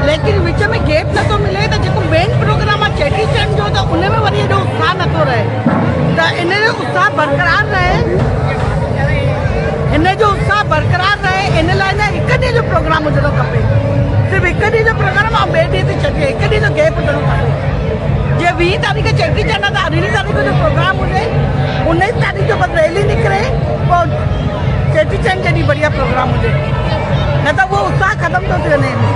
लेकिन विच में गैप नथो मिले तो जो मेन प्रोग्राम आहे चेटी चंड जो तो उन में वरी एॾो उत्साह नथो रहे तो इन जो उत्साह बरक़रार रहे इन लाइ न हिकु ॾींहं जो प्रोग्राम हुजणो खपे सिर्फ़ु हिकु ॾींहं जो प्रोग्राम ऐं ॿिए ॾींहं ते छॾिजे हिकु ॾींहं जो गैप हुजणो खपे जीअं 20 तारीख़ चेटी चंड आहे त 18 तारीख़ जो प्रोग्राम हुजे 19 तारीख़ जो बस रैली निकिरे पोइ चेटी चंड जॾहिं बढ़िया प्रोग्राम हुजे न त उहो उत्साह ख़तमु थो थी वञे